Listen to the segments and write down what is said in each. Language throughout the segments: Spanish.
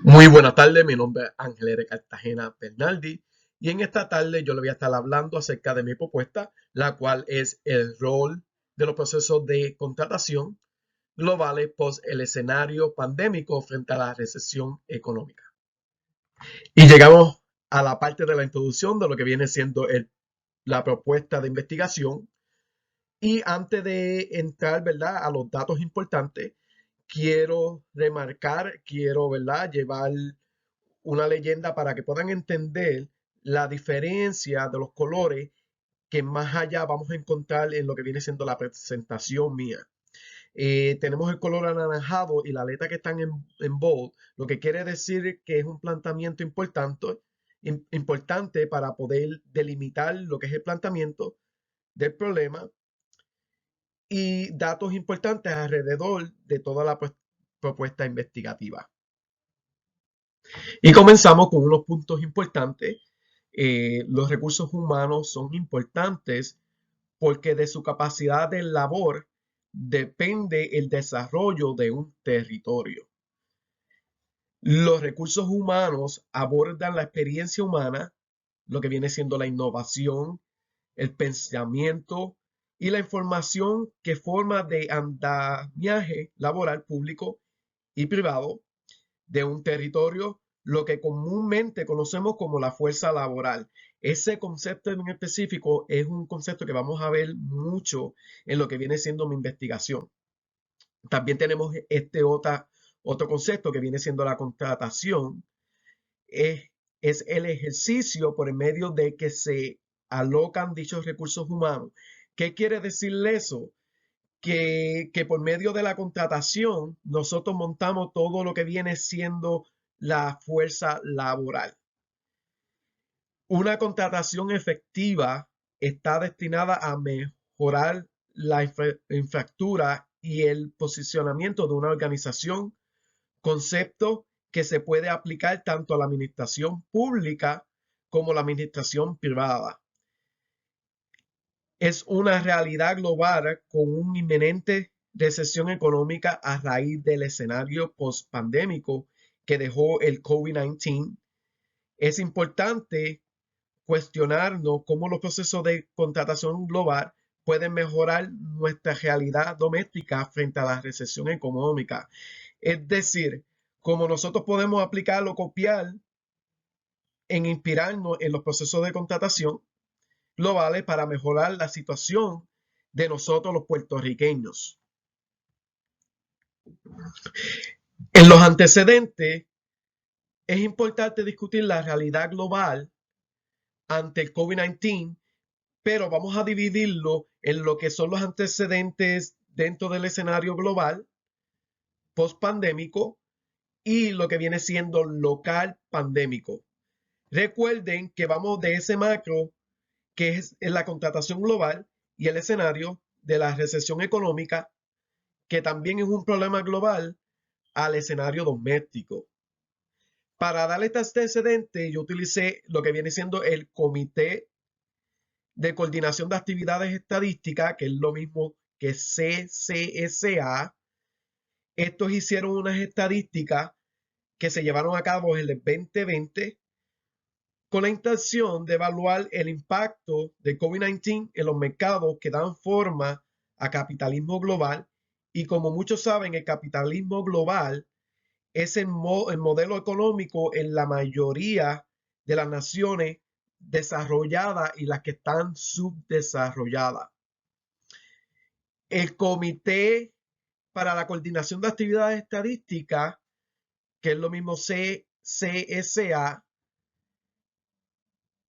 Muy buenas tardes, mi nombre es Ángel R. Cartagena Bernaldi y en esta tarde yo le voy a estar hablando acerca de mi propuesta, la cual es el rol de los procesos de contratación globales post el escenario pandémico frente a la recesión económica. Y llegamos a la parte de la introducción de lo que viene siendo la propuesta de investigación. Y antes de entrar, ¿verdad?, a los datos importantes, quiero remarcar, ¿verdad?, llevar una leyenda para que puedan entender la diferencia de los colores que más allá vamos a encontrar en lo que viene siendo la presentación mía. Tenemos el color anaranjado y la letra que están en bold, lo que quiere decir que es un planteamiento importante para poder delimitar lo que es el planteamiento del problema y datos importantes alrededor de toda la propuesta investigativa. Y comenzamos con unos puntos importantes. Los recursos humanos son importantes porque de su capacidad de labor depende el desarrollo de un territorio. Los recursos humanos abordan la experiencia humana, lo que viene siendo la innovación, el pensamiento y la información que forma de andamiaje laboral público y privado de un territorio, lo que comúnmente conocemos como la fuerza laboral. Ese concepto en específico es un concepto que vamos a ver mucho en lo que viene siendo mi investigación. También tenemos otro concepto que viene siendo la contratación. Es, es el ejercicio por el medio de que se alocan dichos recursos humanos. ¿Qué quiere decir eso? Que por medio de la contratación nosotros montamos todo lo que viene siendo la fuerza laboral. Una contratación efectiva está destinada a mejorar la infraestructura y el posicionamiento de una organización, concepto que se puede aplicar tanto a la administración pública como a la administración privada. Es una realidad global con una inminente recesión económica a raíz del escenario post-pandémico que dejó el COVID-19. Es importante cuestionarnos cómo los procesos de contratación global pueden mejorar nuestra realidad doméstica frente a la recesión económica. Es decir, cómo nosotros podemos aplicar o copiar en inspirarnos en los procesos de contratación globales para mejorar la situación de nosotros los puertorriqueños. En los antecedentes, es importante discutir la realidad global ante el COVID-19, pero vamos a dividirlo en lo que son los antecedentes dentro del escenario global, post-pandémico, y lo que viene siendo local pandémico. Recuerden que vamos de ese macro, que es en la contratación global, y el escenario de la recesión económica, que también es un problema global, al escenario doméstico. Para darle este antecedente, yo utilicé lo que viene siendo el Comité de Coordinación de Actividades Estadísticas, que es lo mismo que CCSA. Estos hicieron unas estadísticas que se llevaron a cabo en el 2020 con la intención de evaluar el impacto de COVID-19 en los mercados que dan forma a capitalismo global. Y como muchos saben, el capitalismo global es el modelo económico en la mayoría de las naciones desarrolladas y las que están subdesarrolladas. El Comité para la Coordinación de Actividades Estadísticas, que es lo mismo CCSA,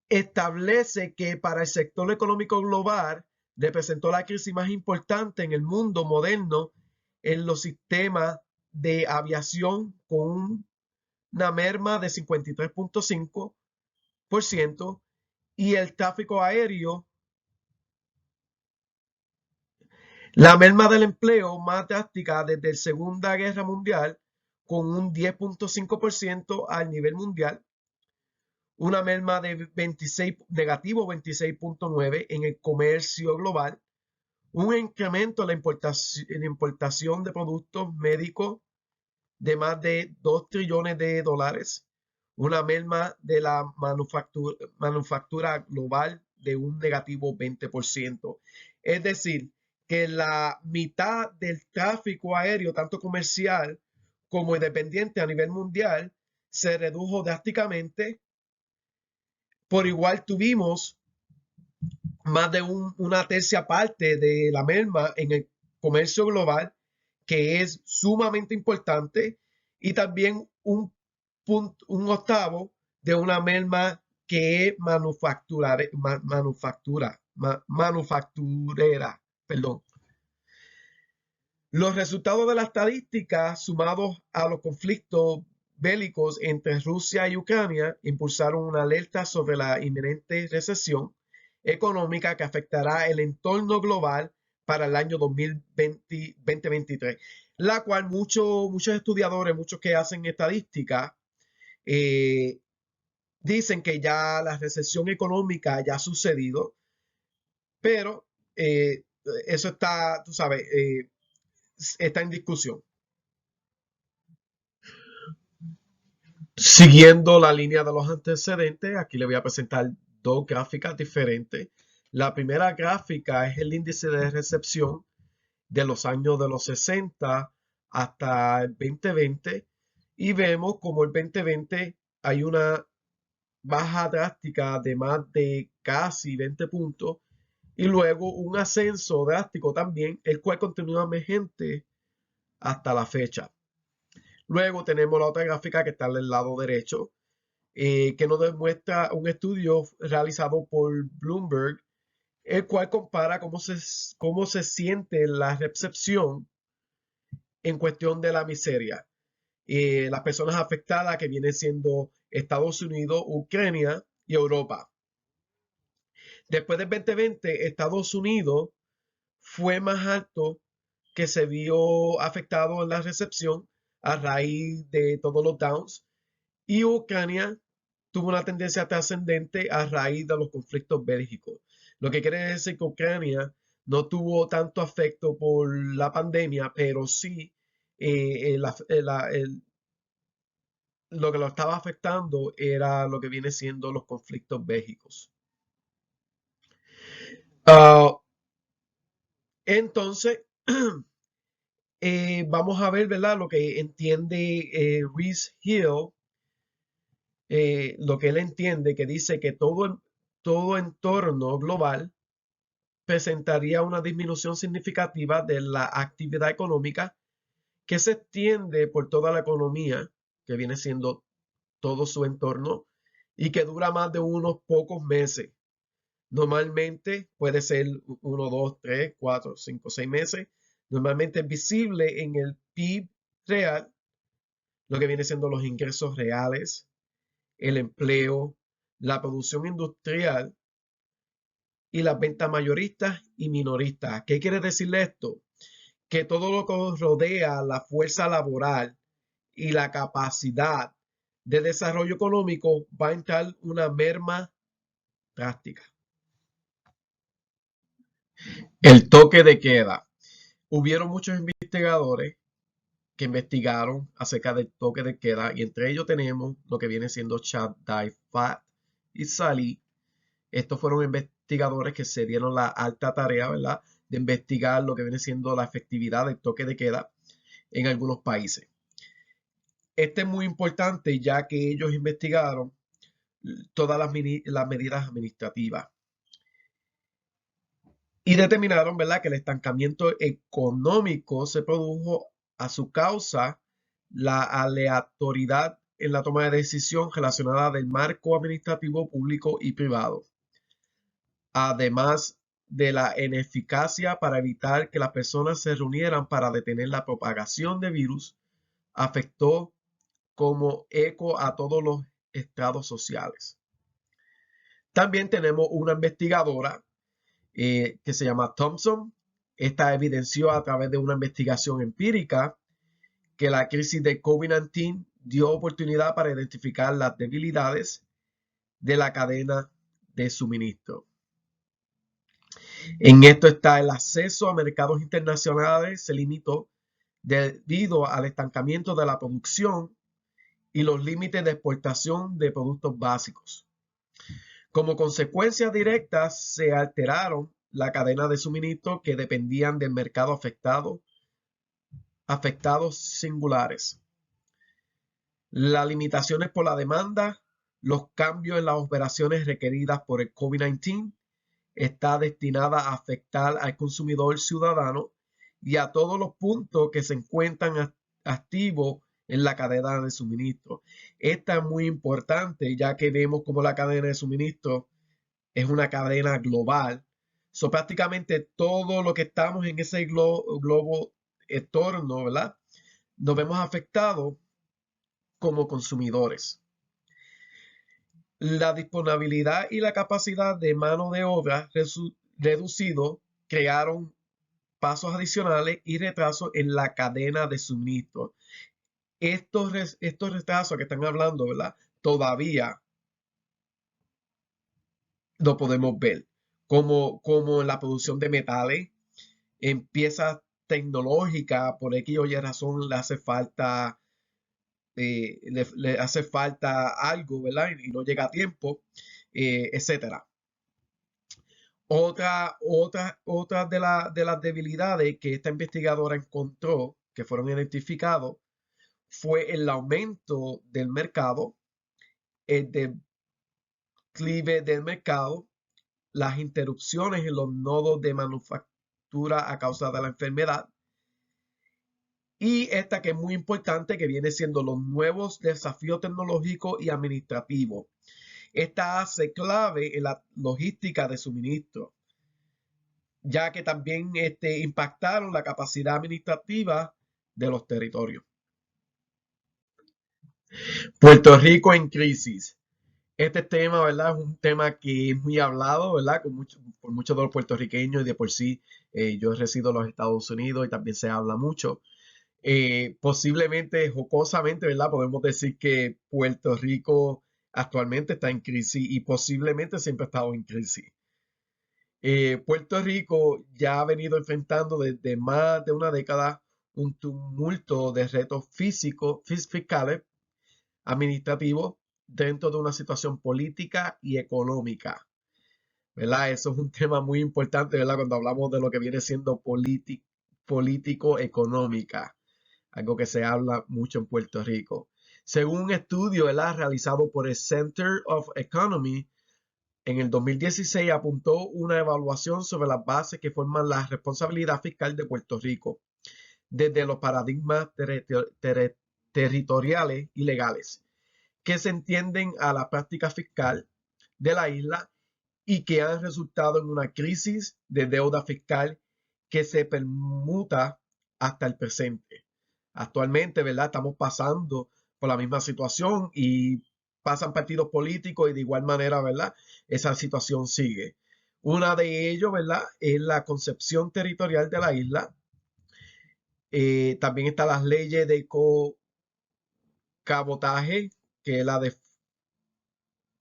establece que para el sector económico global representó la crisis más importante en el mundo moderno en los sistemas de aviación con una merma de 53.5% y el tráfico aéreo, la merma del empleo más drástica desde la Segunda Guerra Mundial con un 10.5% al nivel mundial, una merma de negativo 26.9 en el comercio global, un incremento en la importación de productos médicos de más de 2 trillones de dólares, una merma de la manufactura global de un negativo 20%. Es decir, que la mitad del tráfico aéreo, tanto comercial como independiente a nivel mundial, se redujo drásticamente. Por igual tuvimos más de una tercia parte de la merma en el comercio global, que es sumamente importante, y también un octavo de una merma que es manufacturera. Perdón. Los resultados de la estadística, sumados a los conflictos bélicos entre Rusia y Ucrania, impulsaron una alerta sobre la inminente recesión económica que afectará el entorno global para el año 2023, la cual muchos estudiadores, muchos que hacen estadística, dicen que ya la recesión económica ya ha sucedido, pero eso está, tú sabes, está en discusión. Siguiendo la línea de los antecedentes, aquí le voy a presentar dos gráficas diferentes. La primera gráfica es el índice de recepción de los años de los 60 hasta el 2020 y vemos como el 2020 hay una baja drástica de más de casi 20 puntos y luego un ascenso drástico también, el cual continúa emergente hasta la fecha. Luego tenemos la otra gráfica que está al lado derecho, que nos demuestra un estudio realizado por Bloomberg, el cual compara cómo se siente la recepción en cuestión de la miseria. Las personas afectadas que vienen siendo Estados Unidos, Ucrania y Europa. Después del 2020, Estados Unidos fue más alto que se vio afectado en la recepción a raíz de todos los downs y Ucrania tuvo una tendencia ascendente a raíz de los conflictos bélicos. Lo que quiere decir que Ucrania no tuvo tanto afecto por la pandemia, pero sí lo que lo estaba afectando era lo que viene siendo los conflictos bélicos. Uh, entonces, vamos a ver, ¿verdad? Lo que entiende Reese Hill, lo que él entiende, que dice que todo entorno global presentaría una disminución significativa de la actividad económica que se extiende por toda la economía, que viene siendo todo su entorno, y que dura más de unos pocos meses. Normalmente puede ser 1, 2, 3, 4, 5, 6 meses. Normalmente es visible en el PIB real, lo que viene siendo los ingresos reales, el empleo, la producción industrial y las ventas mayoristas y minoristas. ¿Qué quiere decirle esto? Que todo lo que rodea la fuerza laboral y la capacidad de desarrollo económico va a entrar una merma drástica. El toque de queda. Hubieron muchos investigadores que investigaron acerca del toque de queda y entre ellos tenemos lo que viene siendo Chad Fat y Sally. Estos fueron investigadores que se dieron la alta tarea, ¿verdad?, de investigar lo que viene siendo la efectividad del toque de queda en algunos países. Este es muy importante ya que ellos investigaron todas las medidas administrativas y determinaron, ¿verdad?, que el estancamiento económico se produjo a su causa la aleatoriedad en la toma de decisión relacionada del marco administrativo público y privado, además de la ineficacia para evitar que las personas se reunieran para detener la propagación de virus, afectó como eco a todos los estratos sociales. También tenemos una investigadora que se llama Thompson. Esta evidenció a través de una investigación empírica que la crisis de COVID-19 dio oportunidad para identificar las debilidades de la cadena de suministro. En esto está el acceso a mercados internacionales se limitó debido al estancamiento de la producción y los límites de exportación de productos básicos. Como consecuencia directa, se alteraron la cadena de suministro que dependían del mercado afectados singulares. Las limitaciones por la demanda, los cambios en las operaciones requeridas por el COVID-19 está destinada a afectar al consumidor ciudadano y a todos los puntos que se encuentran activos en la cadena de suministro. Esta es muy importante ya que vemos como la cadena de suministro es una cadena global. Prácticamente todo lo que estamos en ese globo entorno, ¿verdad? Nos vemos afectados como consumidores. La disponibilidad y la capacidad de mano de obra reducido crearon pasos adicionales y retrasos en la cadena de suministro. Estos retrasos que están hablando, ¿verdad? Todavía lo podemos ver, como en la producción de metales, en piezas tecnológicas, por X o Y razón le hace falta algo, ¿verdad? Y no llega a tiempo, etcétera. Otra de las debilidades que esta investigadora encontró, que fueron identificados, fue el aumento del mercado, el declive del mercado, las interrupciones en los nodos de manufactura a causa de la enfermedad, y esta que es muy importante, que viene siendo los nuevos desafíos tecnológicos y administrativos. Esta hace clave en la logística de suministro, ya que también impactaron la capacidad administrativa de los territorios. Puerto Rico en crisis. Este tema, ¿verdad? Es un tema que es muy hablado, ¿verdad? Por muchos de los puertorriqueños y de por sí yo resido en los Estados Unidos y también se habla mucho. Posiblemente, jocosamente, ¿verdad? Podemos decir que Puerto Rico actualmente está en crisis y posiblemente siempre ha estado en crisis. Puerto Rico ya ha venido enfrentando desde más de una década un tumulto de retos fiscales, administrativos, dentro de una situación política y económica, ¿verdad? Eso es un tema muy importante, ¿verdad? Cuando hablamos de lo que viene siendo político-económica, algo que se habla mucho en Puerto Rico. Según un estudio, ¿verdad?, realizado por el Center of Economy, en el 2016 apuntó una evaluación sobre las bases que forman la responsabilidad fiscal de Puerto Rico, desde los paradigmas territoriales y legales, que se entienden a la práctica fiscal de la isla y que han resultado en una crisis de deuda fiscal que se permuta hasta el presente. Actualmente, ¿verdad? Estamos pasando por la misma situación y pasan partidos políticos y de igual manera, ¿verdad? Esa situación sigue. Una de ellos, ¿verdad? Es la concepción territorial de la isla. También están las leyes de cabotaje, que es la de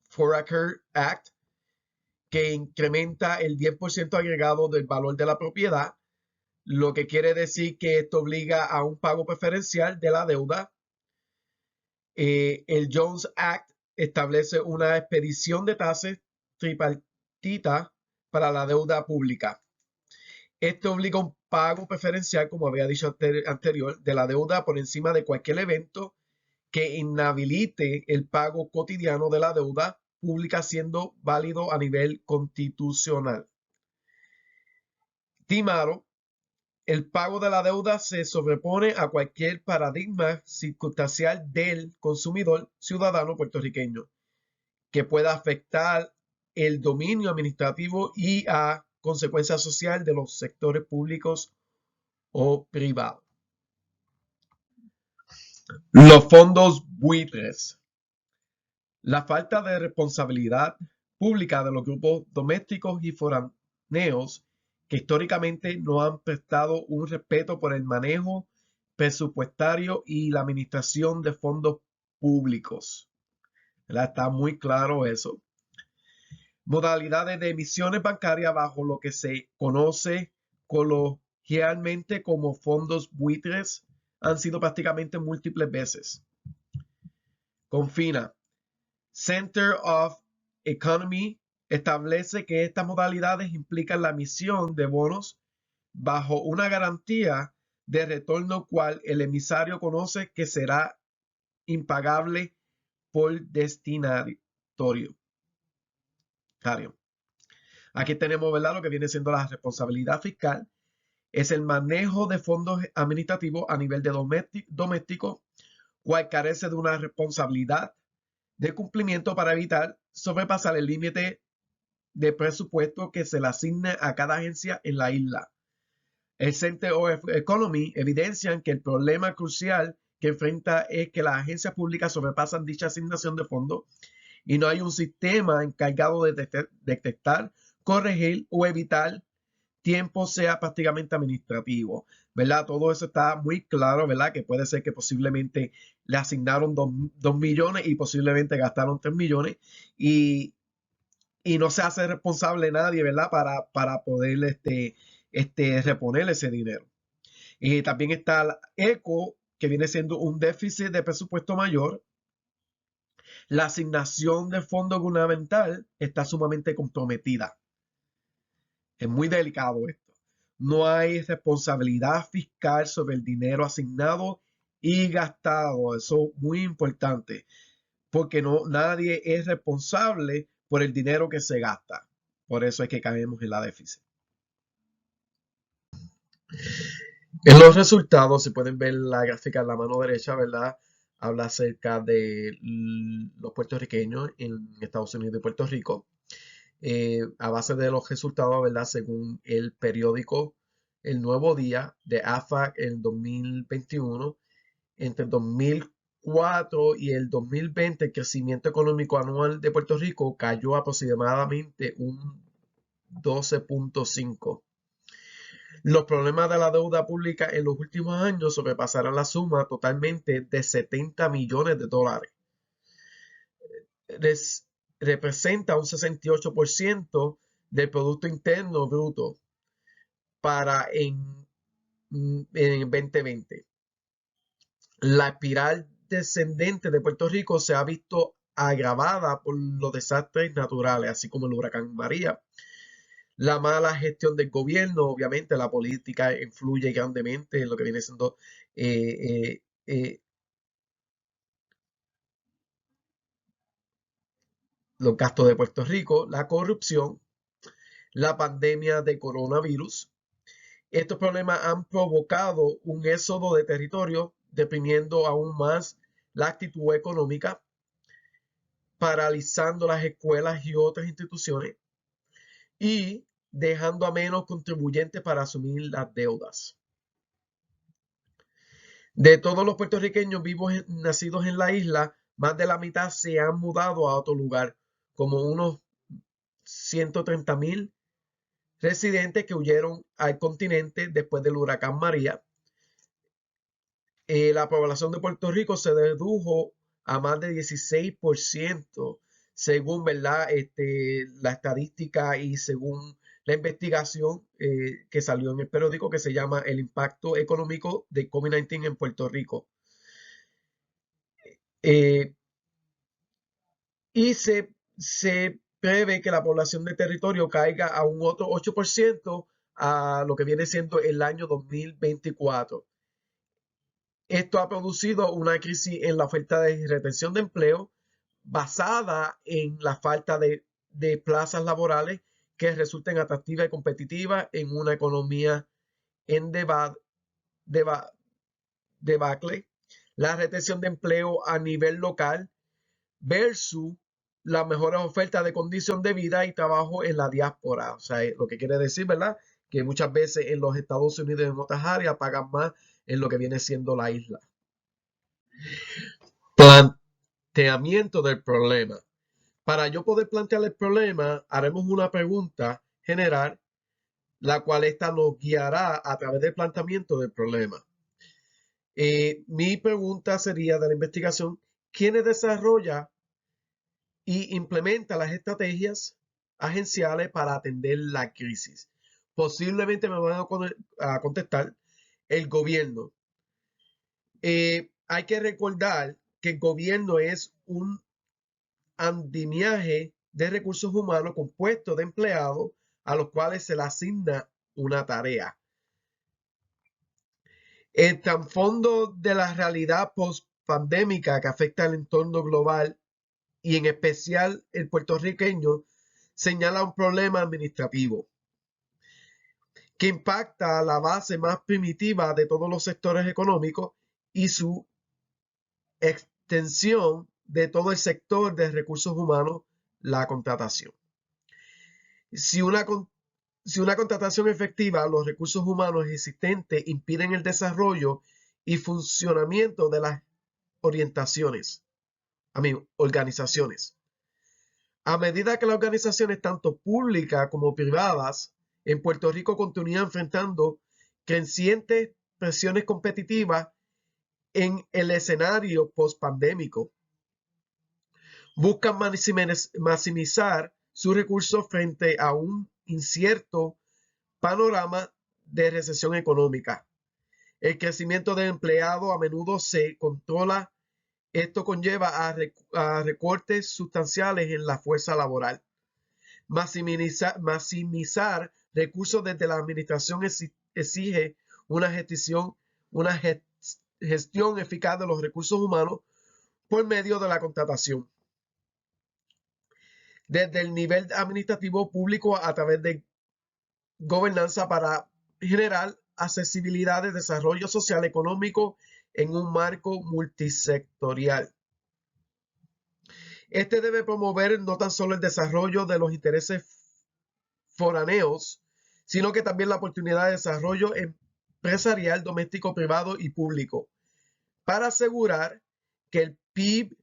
Foraker Act, que incrementa el 10% agregado del valor de la propiedad, lo que quiere decir que esto obliga a un pago preferencial de la deuda. El Jones Act establece una expedición de tasas tripartita para la deuda pública. Esto obliga a un pago preferencial, como había dicho anterior, de la deuda por encima de cualquier evento que inhabilite el pago cotidiano de la deuda pública, siendo válido a nivel constitucional. Timaro, el pago de la deuda se sobrepone a cualquier paradigma circunstancial del consumidor ciudadano puertorriqueño que pueda afectar el dominio administrativo y a consecuencia social de los sectores públicos o privados. Los fondos buitres. La falta de responsabilidad pública de los grupos domésticos y foráneos que históricamente no han prestado un respeto por el manejo presupuestario y la administración de fondos públicos. ¿Verdad? Está muy claro eso. Modalidades de emisiones bancarias bajo lo que se conoce coloquialmente como fondos buitres, han sido prácticamente múltiples veces. Confina. Center of Economy establece que estas modalidades implican la emisión de bonos bajo una garantía de retorno cual el emisario conoce que será impagable por destinatario. Aquí tenemos, ¿verdad?, lo que viene siendo la responsabilidad fiscal. Es el manejo de fondos administrativos a nivel de doméstico, cual carece de una responsabilidad de cumplimiento para evitar sobrepasar el límite de presupuesto que se le asigne a cada agencia en la isla. El Center of Economy evidencian que el problema crucial que enfrenta es que las agencias públicas sobrepasan dicha asignación de fondos y no hay un sistema encargado de detectar, corregir o evitar tiempo sea prácticamente administrativo, ¿verdad? Todo eso está muy claro, ¿verdad? Que puede ser que posiblemente le asignaron 2 millones y posiblemente gastaron 3 millones y no se hace responsable nadie, ¿verdad? Para poder reponer ese dinero. Y también está el ECO, que viene siendo un déficit de presupuesto mayor. La asignación de fondo gubernamental está sumamente comprometida. Es muy delicado esto. No hay responsabilidad fiscal sobre el dinero asignado y gastado. Eso es muy importante, porque nadie es responsable por el dinero que se gasta. Por eso es que caemos en la déficit. En los resultados, si pueden ver la gráfica en la mano derecha, ¿verdad? Habla acerca de los puertorriqueños en Estados Unidos y Puerto Rico. A base de los resultados, ¿verdad? Según el periódico El Nuevo Día de AFAC en 2021, entre el 2004 y el 2020, el crecimiento económico anual de Puerto Rico cayó aproximadamente un 12.5%. Los problemas de la deuda pública en los últimos años sobrepasaron la suma totalmente de 70 millones de dólares. Representa un 68% del Producto Interno Bruto para en 2020. La espiral descendente de Puerto Rico se ha visto agravada por los desastres naturales, así como el huracán María. La mala gestión del gobierno, obviamente la política influye grandemente en lo que viene siendo los gastos de Puerto Rico, la corrupción, la pandemia de coronavirus. Estos problemas han provocado un éxodo de territorio, deprimiendo aún más la actitud económica, paralizando las escuelas y otras instituciones y dejando a menos contribuyentes para asumir las deudas. De todos los puertorriqueños vivos nacidos en la isla, más de la mitad se han mudado a otro lugar, como unos 130,000 residentes que huyeron al continente después del huracán María. La población de Puerto Rico se redujo a más de 16%, según, ¿verdad?, la estadística y según la investigación que salió en el periódico que se llama El impacto económico de COVID-19 en Puerto Rico. Y se prevé que la población de territorio caiga a un otro 8% a lo que viene siendo el año 2024. Esto ha producido una crisis en la oferta de retención de empleo basada en la falta de plazas laborales que resulten atractivas y competitivas en una economía en debacle. La retención de empleo a nivel local versus las mejores ofertas de condición de vida y trabajo en la diáspora. O sea, lo que quiere decir, ¿verdad?, que muchas veces en los Estados Unidos y en otras áreas pagan más en lo que viene siendo la isla. Planteamiento del problema. Para yo poder plantear el problema, haremos una pregunta general, la cual esta nos guiará a través del planteamiento del problema. Mi pregunta sería de la investigación: ¿quiénes desarrolla y implementa las estrategias agenciales para atender la crisis? Posiblemente me van a contestar el gobierno. hay que recordar que el gobierno es un andamiaje de recursos humanos compuesto de empleados a los cuales se le asigna una tarea. El trasfondo de la realidad post-pandémica que afecta al entorno global y en especial el puertorriqueño señala un problema administrativo que impacta a la base más primitiva de todos los sectores económicos y su extensión de todo el sector de recursos humanos, la contratación. Si una contratación efectiva, los recursos humanos existentes impiden el desarrollo y funcionamiento de las organizaciones. A medida que las organizaciones, tanto públicas como privadas, en Puerto Rico continúan enfrentando crecientes presiones competitivas en el escenario post-pandémico, buscan maximizar sus recursos frente a un incierto panorama de recesión económica. El crecimiento de empleados a menudo se controla. Esto conlleva a recortes sustanciales en la fuerza laboral. Maximizar recursos desde la administración exige una gestión eficaz de los recursos humanos por medio de la contratación. Desde el nivel administrativo público a través de gobernanza para generar accesibilidad de desarrollo social económico en un marco multisectorial. Este debe promover no tan solo el desarrollo de los intereses foráneos, sino que también la oportunidad de desarrollo empresarial, doméstico, privado y público, para asegurar que el PIB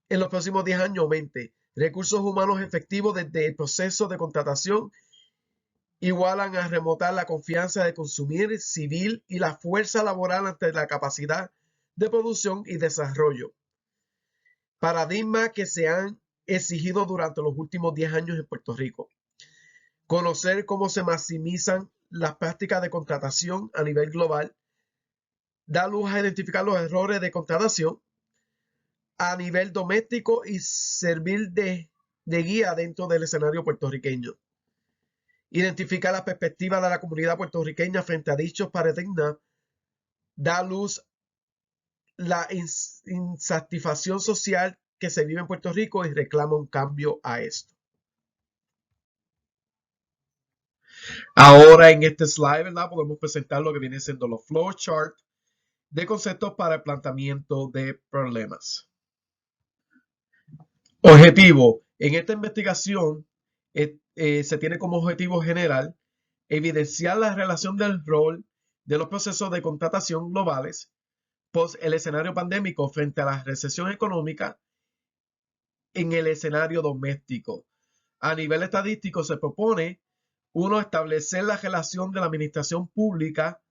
en los próximos 10 años aumente. Recursos humanos efectivos desde el proceso de contratación igualan a remontar la confianza de consumir civil y la fuerza laboral ante la capacidad de producción y desarrollo. Paradigmas que se han exigido durante los últimos 10 años en Puerto Rico. Conocer cómo se maximizan las prácticas de contratación a nivel global, da luz a identificar los errores de contratación a nivel doméstico y servir de guía dentro del escenario puertorriqueño. Identificar la perspectiva de la comunidad puertorriqueña frente a dichos paradigmas da luz la insatisfacción social que se vive en Puerto Rico y reclama un cambio a esto. Ahora en este slide, ¿verdad? Podemos presentar lo que viene siendo los flowcharts de conceptos para el planteamiento de problemas. Objetivo. En esta investigación se tiene como objetivo general evidenciar la relación del rol de los procesos de contratación globales post el escenario pandémico frente a la recesión económica en el escenario doméstico. A nivel estadístico se propone, establecer la relación de la administración pública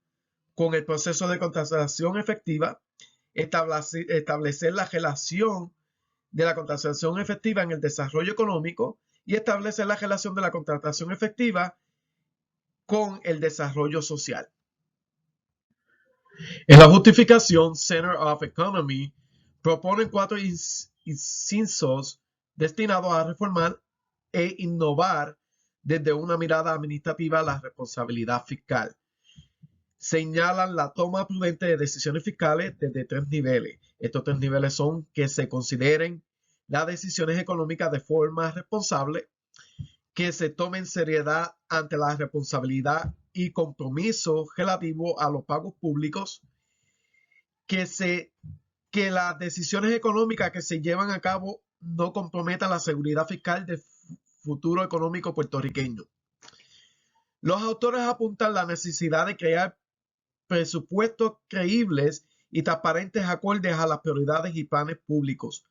con el proceso de contratación efectiva, establecer la relación de la contratación efectiva en el desarrollo económico y establecer la relación de la contratación efectiva con el desarrollo social. En la justificación Center of Economy proponen 4 incisos destinados a reformar e innovar desde una mirada administrativa la responsabilidad fiscal. Señalan la toma prudente de decisiones fiscales desde 3 niveles. Estos 3 niveles son que se consideren las decisiones económicas de forma responsable, que se tomen seriedad ante la responsabilidad y compromiso relativo a los pagos públicos, que las decisiones económicas que se llevan a cabo no comprometan la seguridad fiscal del futuro económico puertorriqueño. Los autores apuntan la necesidad de crear presupuestos creíbles y transparentes acordes a las prioridades y planes públicos.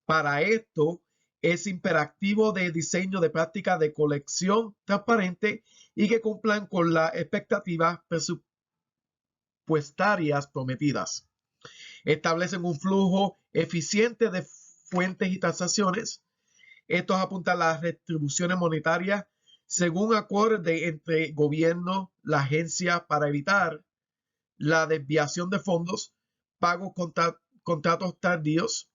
Para esto es imperativo de diseño de prácticas de colección transparente y que cumplan con las expectativas presupuestarias prometidas. Establecen un flujo eficiente de fuentes y transacciones. Estos apuntan a las retribuciones monetarias según acorde entre gobierno, la agencia, para evitar la desviación de fondos pagos contratos tardíos,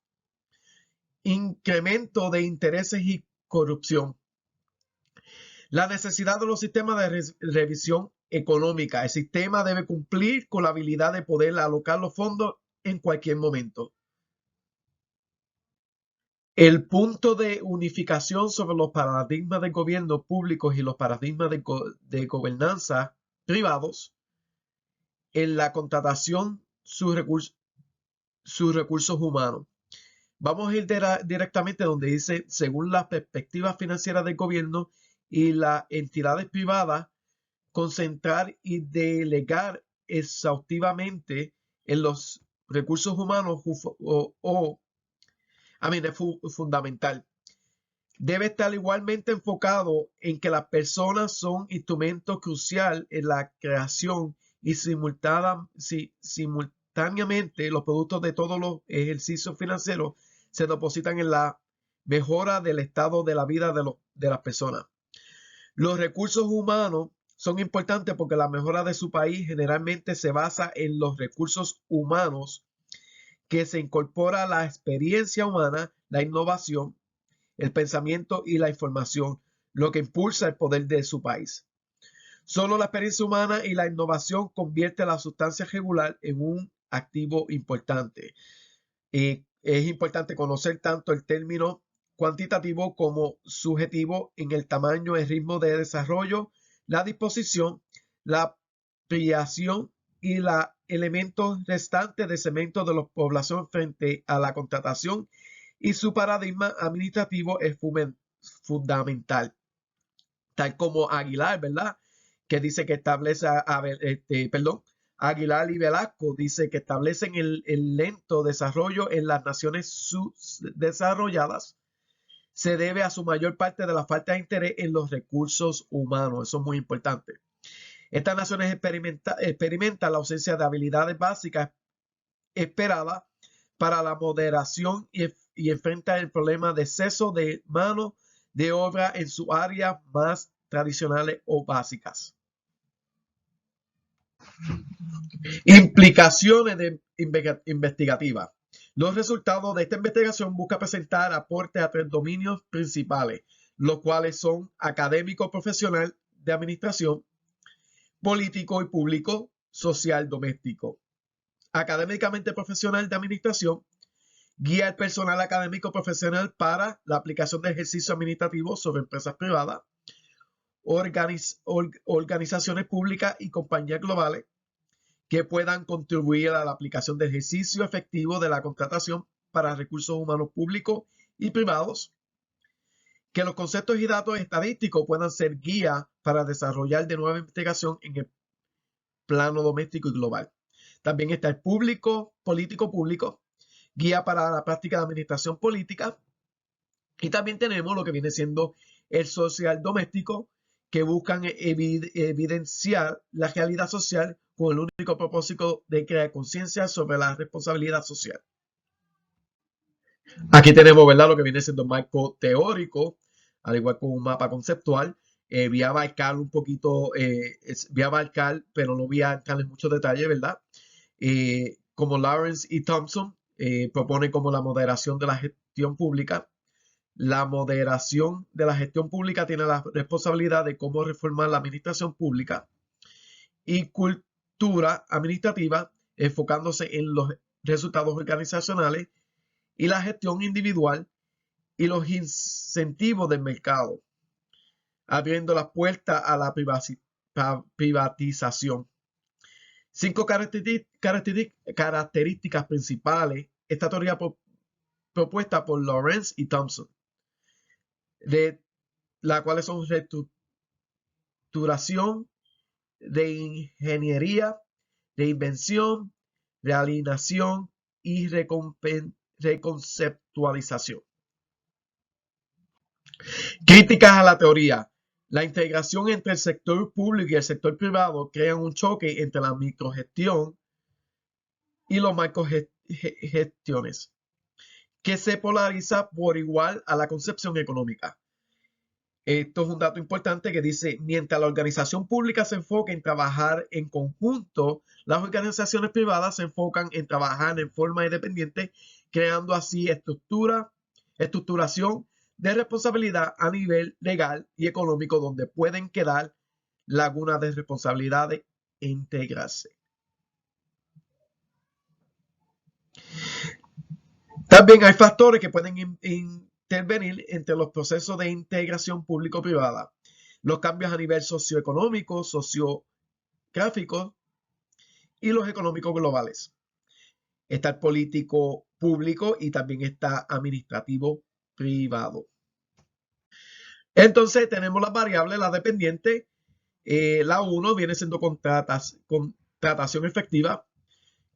incremento de intereses y corrupción. La necesidad de los sistemas de revisión económica. El sistema debe cumplir con la habilidad de poder alocar los fondos en cualquier momento. El punto de unificación sobre los paradigmas de gobierno públicos y los paradigmas de gobernanza privados en la contratación sus recursos humanos. Vamos a ir directamente donde dice, según las perspectivas financieras del gobierno y las entidades privadas, concentrar y delegar exhaustivamente en los recursos humanos es fundamental. Debe estar igualmente enfocado en que las personas son instrumentos cruciales en la creación y simultáneamente los productos de todos los ejercicios financieros se depositan en la mejora del estado de la vida de las personas. Los recursos humanos son importantes porque la mejora de su país generalmente se basa en los recursos humanos que se incorpora la experiencia humana, la innovación, el pensamiento y la información, lo que impulsa el poder de su país. Solo la experiencia humana y la innovación convierte la sustancia regular en un activo importante. Y es importante conocer tanto el término cuantitativo como subjetivo en el tamaño, el ritmo de desarrollo, la disposición, la ampliación y los elementos restantes de segmento de la población frente a la contratación y su paradigma administrativo es fundamental. Tal como Aguilar, ¿verdad? Que dice que establece, Aguilar y Velasco dice que establecen el lento desarrollo en las naciones subdesarrolladas se debe a su mayor parte de la falta de interés en los recursos humanos. Eso es muy importante. Estas naciones experimentan la ausencia de habilidades básicas esperadas para la moderación y enfrentan el problema de exceso de mano de obra en sus áreas más tradicionales o básicas. Implicaciones investigativas. Los resultados de esta investigación buscan presentar aportes a 3 dominios principales, los cuales son académico profesional de administración, político y público, social doméstico. Académicamente profesional de administración, guía el personal académico profesional para la aplicación de ejercicios administrativos sobre empresas privadas, organizaciones públicas y compañías globales que puedan contribuir a la aplicación de ejercicio efectivo de la contratación para recursos humanos públicos y privados, que los conceptos y datos estadísticos puedan ser guía para desarrollar de nueva investigación en el plano doméstico y global. También está el político público, guía para la práctica de administración política. Y también tenemos lo que viene siendo el social doméstico, que buscan evidenciar la realidad social con el único propósito de crear conciencia sobre la responsabilidad social. Aquí tenemos, ¿verdad?, lo que viene siendo un marco teórico, al igual que un mapa conceptual. Voy a abarcar un poquito, voy a abarcar, pero no voy a entrar en muchos detalles, ¿verdad? Como Lawrence y Thompson propone como la moderación de la gestión pública. La moderación de la gestión pública tiene la responsabilidad de cómo reformar la administración pública y cultura administrativa, enfocándose en los resultados organizacionales y la gestión individual y los incentivos del mercado, abriendo las puertas a la privatización. 5 características principales, esta teoría propuesta por Lawrence y Thompson, de las cuales son reestructuración, de ingeniería, de invención, de alineación y reconceptualización. Críticas a la teoría. La integración entre el sector público y el sector privado crea un choque entre la microgestión y los macrogestiones, que se polariza por igual a la concepción económica. Esto es un dato importante que dice, mientras la organización pública se enfoca en trabajar en conjunto, las organizaciones privadas se enfocan en trabajar en forma independiente, creando así estructuración de responsabilidad a nivel legal y económico, donde pueden quedar lagunas de responsabilidades e integrarse. También hay factores que pueden intervenir entre los procesos de integración público-privada. Los cambios a nivel socioeconómico, sociográfico y los económicos globales. Está el político público y también está administrativo privado. Entonces tenemos las variables, la dependiente. La 1 viene siendo contratación efectiva,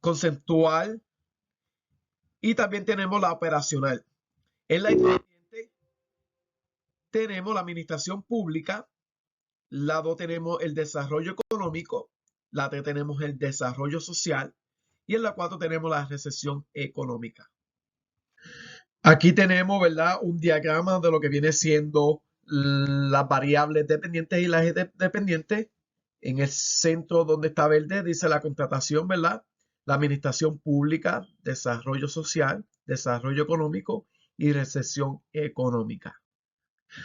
conceptual, y también tenemos la operacional. En la independiente tenemos la administración pública, la 2 tenemos el desarrollo económico, la 3 tenemos el desarrollo social y en la 4 tenemos la recesión económica. Aquí tenemos, ¿verdad?, un diagrama de lo que viene siendo las variables dependientes y las dependientes. En el centro donde está verde dice la contratación, ¿verdad?, la administración pública, desarrollo social, desarrollo económico y recesión económica.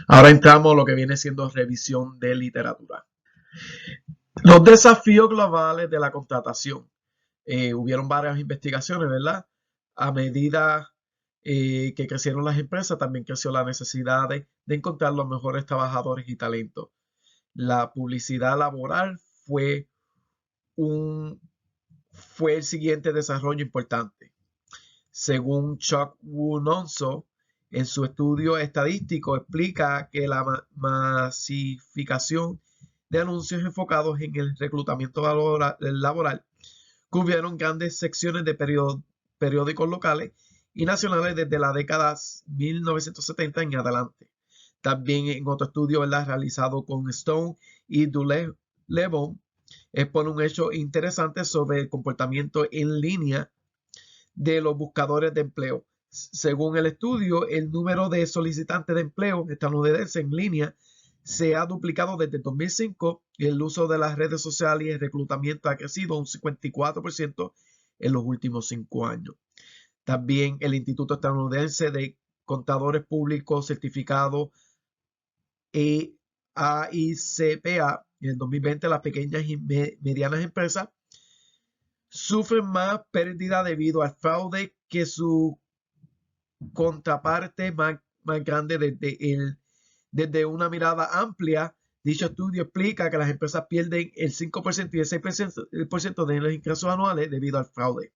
Ahora entramos a lo que viene siendo revisión de literatura. Los desafíos globales de la contratación. Hubieron varias investigaciones, ¿verdad? A medida que crecieron las empresas, también creció la necesidad de encontrar los mejores trabajadores y talentos. La publicidad laboral fue el siguiente desarrollo importante. Según Chuck Wunonso, en su estudio estadístico explica que la masificación de anuncios enfocados en el reclutamiento laboral cubrieron grandes secciones de periódicos locales y nacionales desde la década 1970 en adelante. También en otro estudio, ¿verdad?, realizado con Stone y Dulevon, expone un hecho interesante sobre el comportamiento en línea de los buscadores de empleo. Según el estudio, el número de solicitantes de empleo estadounidenses en línea se ha duplicado desde 2005 y el uso de las redes sociales y el reclutamiento ha crecido un 54% en los últimos 5 años. También el Instituto Estadounidense de Contadores Públicos Certificado AICPA, en el 2020 las pequeñas y medianas empresas sufren más pérdida debido al fraude que su contraparte más grande desde una mirada amplia. Dicho estudio explica que las empresas pierden el 5% y el 6% de los ingresos anuales debido al fraude.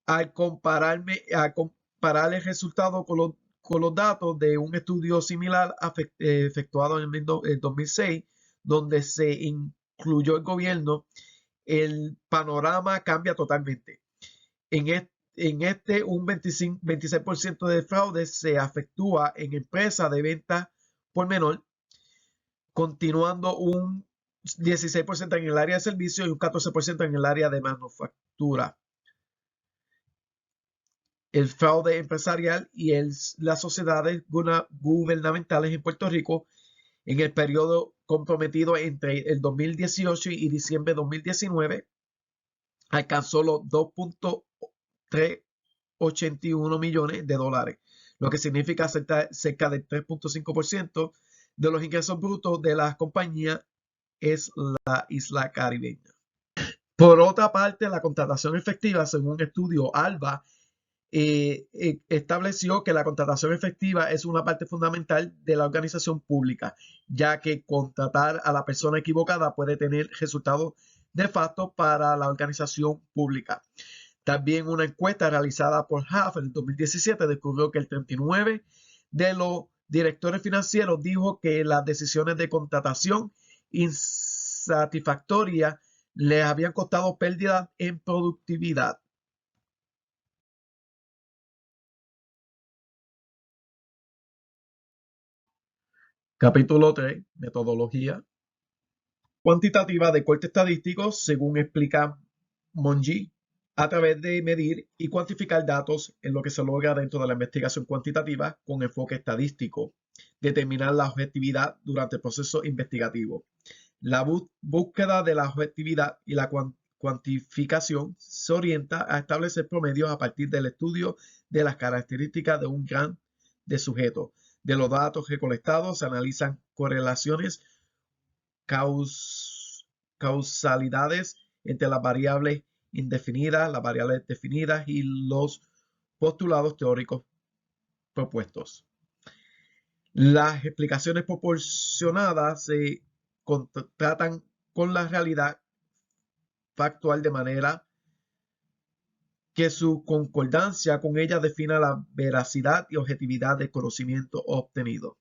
Al comparar el resultado con los datos de un estudio similar efectuado en el 2006, donde se incluyó el gobierno, el panorama cambia totalmente. En un 26% de fraude se efectúa en empresas de venta por menor, continuando un 16% en el área de servicios y un 14% en el área de manufactura. El fraude empresarial y las sociedades gubernamentales en Puerto Rico en el periodo comprometido entre el 2018 y diciembre de 2019 alcanzó los 2.381 millones de dólares, lo que significa cerca del 3.5% de los ingresos brutos de las compañías es la isla caribeña. Por otra parte, la contratación efectiva, según un estudio ALBA, estableció que la contratación efectiva es una parte fundamental de la organización pública, ya que contratar a la persona equivocada puede tener resultados nefastos para la organización pública. También una encuesta realizada por Huff en el 2017 descubrió que el 39% de los directores financieros dijo que las decisiones de contratación insatisfactorias les habían costado pérdidas en productividad. Capítulo 3. Metodología cuantitativa de corte estadístico, según explica Mongi, a través de medir y cuantificar datos en lo que se logra dentro de la investigación cuantitativa con enfoque estadístico. determinar la objetividad durante el proceso investigativo. La búsqueda de la objetividad y la cuantificación se orienta a establecer promedios a partir del estudio de las características de un gran de sujetos. De los datos recolectados se analizan correlaciones, causalidades entre las variables indefinidas, las variables definidas y los postulados teóricos propuestos. Las explicaciones proporcionadas se tratan con la realidad factual de manera que su concordancia con ella defina la veracidad y objetividad del conocimiento obtenido.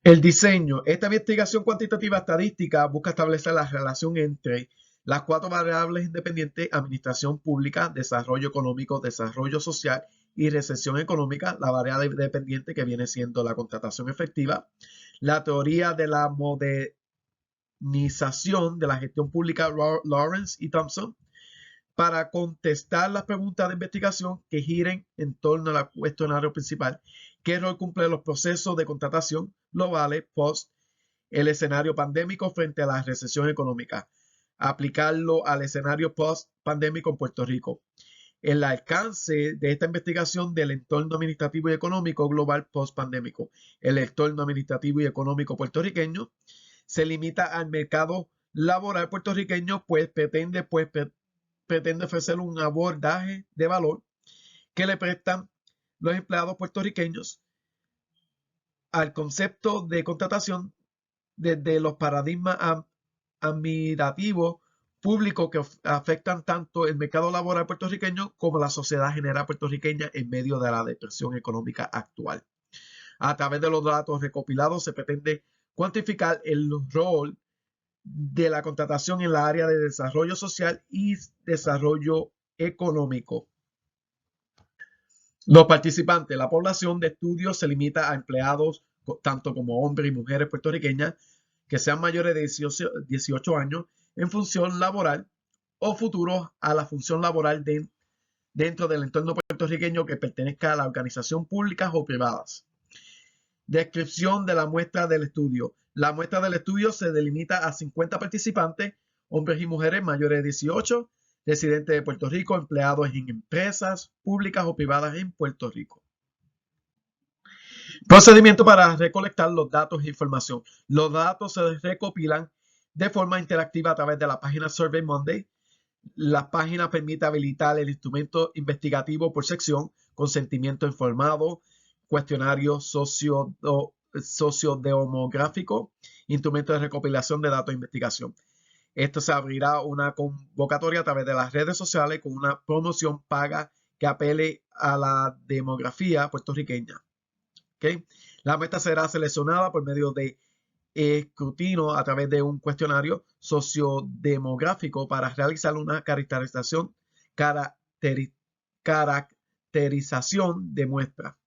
El diseño. Esta investigación cuantitativa estadística busca establecer la relación entre las 4 variables independientes: administración pública, desarrollo económico, desarrollo social y recesión económica, la variable dependiente que viene siendo la contratación efectiva, la teoría de la modernización de la gestión pública Lawrence y Thompson, para contestar las preguntas de investigación que giren en torno al cuestionario principal. ¿Qué rol cumplen los procesos de contratación globales post el escenario pandémico frente a la recesión económica? Aplicarlo al escenario post pandémico en Puerto Rico. El alcance de esta investigación del entorno administrativo y económico global post-pandémico. El entorno administrativo y económico puertorriqueño se limita al mercado laboral puertorriqueño, pues pretende ofrecer un abordaje de valor que le prestan los empleados puertorriqueños al concepto de contratación desde los paradigmas admirativos públicos que afectan tanto el mercado laboral puertorriqueño como la sociedad general puertorriqueña en medio de la depresión económica actual. A través de los datos recopilados se pretende cuantificar el rol de la contratación en la área de desarrollo social y desarrollo económico. Los participantes. La población de estudio se limita a empleados tanto como hombres y mujeres puertorriqueñas que sean mayores de 18 años en función laboral o futuros a la función laboral dentro del entorno puertorriqueño que pertenezca a la organización públicas o privadas. Descripción de la muestra del estudio. La muestra del estudio se delimita a 50 participantes, hombres y mujeres mayores de 18, residentes de Puerto Rico, empleados en empresas públicas o privadas en Puerto Rico. Procedimiento para recolectar los datos e información. Los datos se recopilan de forma interactiva a través de la página SurveyMonkey. La página permite habilitar el instrumento investigativo por sección, consentimiento informado, cuestionario sociodemográfico, instrumento de recopilación de datos de investigación. Esto se abrirá una convocatoria a través de las redes sociales con una promoción paga que apele a la demografía puertorriqueña. ¿Okay? La muestra será seleccionada por medio de escrutinio a través de un cuestionario sociodemográfico para realizar una caracterización de muestra.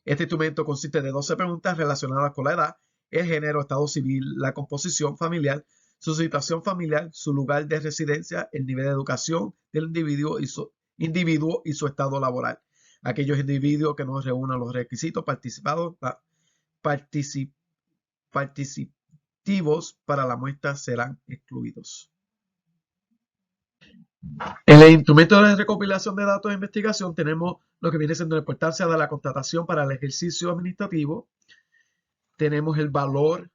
Este instrumento consiste de 12 preguntas relacionadas con la edad, el género, estado civil, la composición familiar, su situación familiar, su lugar de residencia, el nivel de educación del individuo y su estado laboral. Aquellos individuos que no reúnan los requisitos participativos para la muestra serán excluidos. En el instrumento de recopilación de datos de investigación tenemos lo que viene siendo la importancia de la contratación para el ejercicio administrativo. Tenemos el valor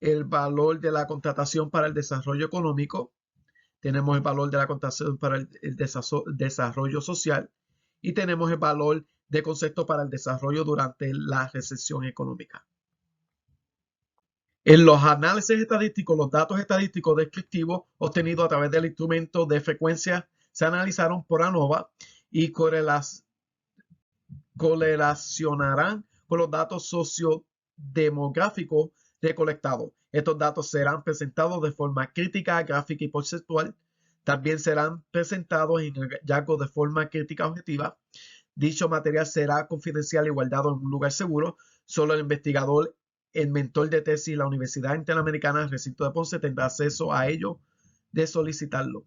de la contratación para el desarrollo económico. Tenemos el valor de la contratación para el desarrollo social. Y tenemos el valor de concepto para el desarrollo durante la recesión económica. En los análisis estadísticos, los datos estadísticos descriptivos obtenidos a través del instrumento de frecuencia se analizaron por ANOVA y correlacionarán con los datos sociodemográficos recolectados. Estos datos serán presentados de forma crítica, gráfica y conceptual. También serán presentados en hallazgos de forma crítica objetiva. Dicho material será confidencial y guardado en un lugar seguro. Solo el investigador, el mentor de tesis y la Universidad Interamericana del Recinto de Ponce tendrá acceso a ello de solicitarlo.